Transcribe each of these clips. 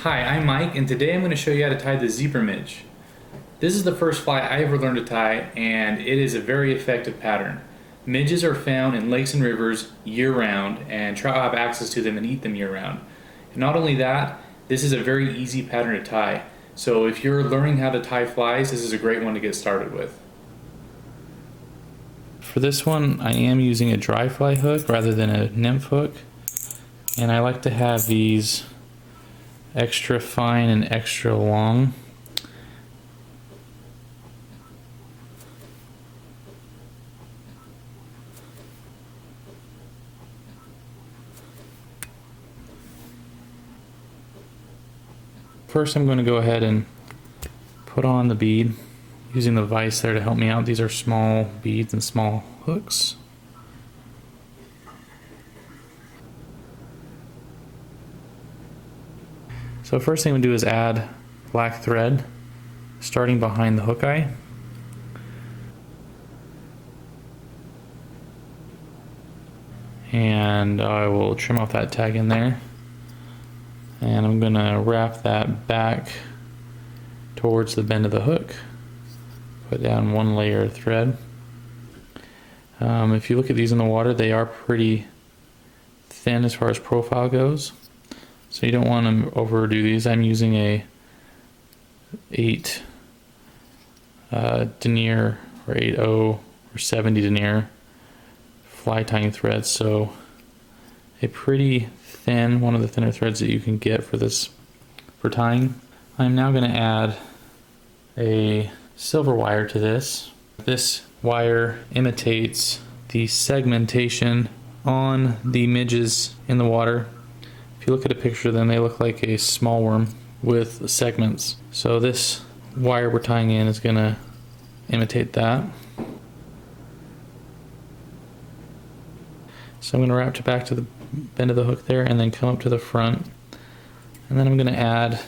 Hi, I'm Mike, and today I'm going to show you how to tie the Zebra Midge. This is the first fly I ever learned to tie, and it is a very effective pattern. Midges are found in lakes and rivers year-round, and trout have access to them and eat them year-round. And not only that, this is a very easy pattern to tie. So if you're learning how to tie flies, this is a great one to get started with. For this one, I am using a dry fly hook rather than a nymph hook, and I like to have these extra fine and extra long. First I'm going to go ahead and put on the bead using the vise there to help me out. These are small beads and small hooks. So first thing we do is add black thread starting behind the hook eye. And I will trim off that tag in there. And I'm going to wrap that back towards the bend of the hook. Put down one layer of thread. If you look at these in the water, they are pretty thin as far as profile goes. So you don't want to overdo these. I'm using a 8 denier or 8.0 or 70 denier fly tying thread. So a pretty thin, one of the thinner threads that you can get for this for tying. I'm now going to add a silver wire to this. This wire imitates the segmentation on the midges in the water. If you look at a picture of them, they look like a small worm with segments. So this wire we're tying in is going to imitate that. So I'm going to wrap it back to the bend of the hook there and then come up to the front. And then I'm going to add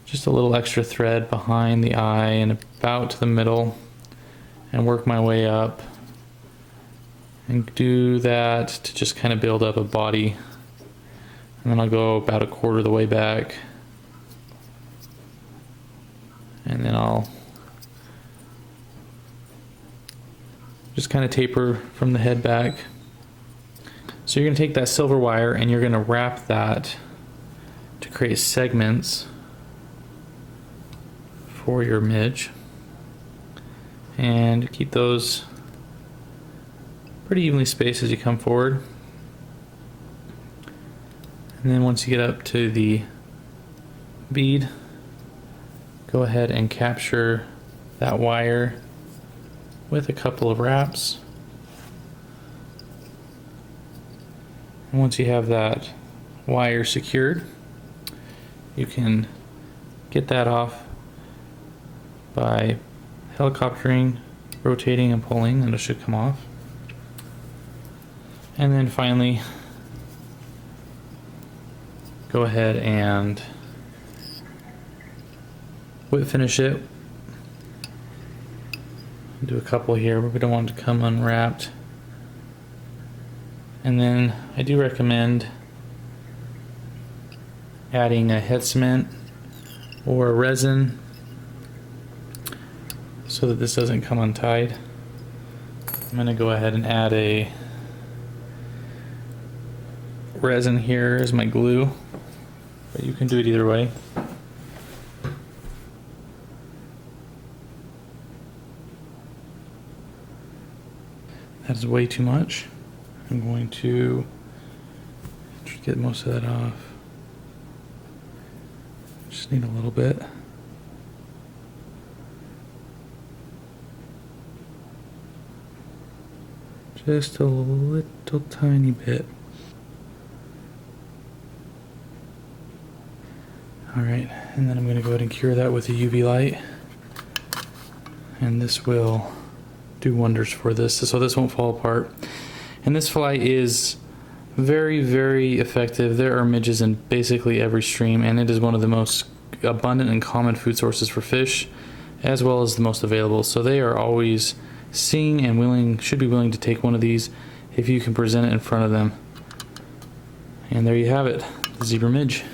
just a little extra thread behind the eye and about to the middle and work my way up. And do that to just kind of build up a body. And then I'll go about a quarter of the way back. And then I'll just kind of taper from the head back. So you're going to take that silver wire and you're going to wrap that to create segments for your midge. And keep those pretty evenly spaced as you come forward. And then once you get up to the bead, go ahead and capture that wire with a couple of wraps. And once you have that wire secured, you can get that off by helicoptering, rotating and pulling, and it should come off. And then finally, go ahead and whip finish it. Do a couple here, but we don't want it to come unwrapped. And then I do recommend adding a head cement or a resin so that this doesn't come untied. I'm going to go ahead and add a resin here as my glue, but you can do it either way. That is way too much. I'm going to get most of that off. Just need a little bit. Just a little tiny bit. Alright, and then I'm going to go ahead and cure that with a UV light. And this will do wonders for this, so this won't fall apart. And this fly is very, very effective. There are midges in basically every stream, and it is one of the most abundant and common food sources for fish, as well as the most available. So they are always seeing and willing, should be willing to take one of these if you can present it in front of them. And there you have it, the Zebra Midge.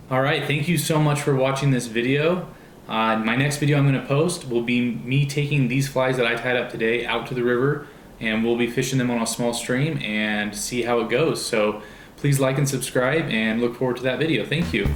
All right, thank you so much for watching this video. My next video I'm going to post will be me taking these flies that I tied up today out to the river, and we'll be fishing them on a small stream and see how it goes. So please like and subscribe, and look forward to that video. Thank you.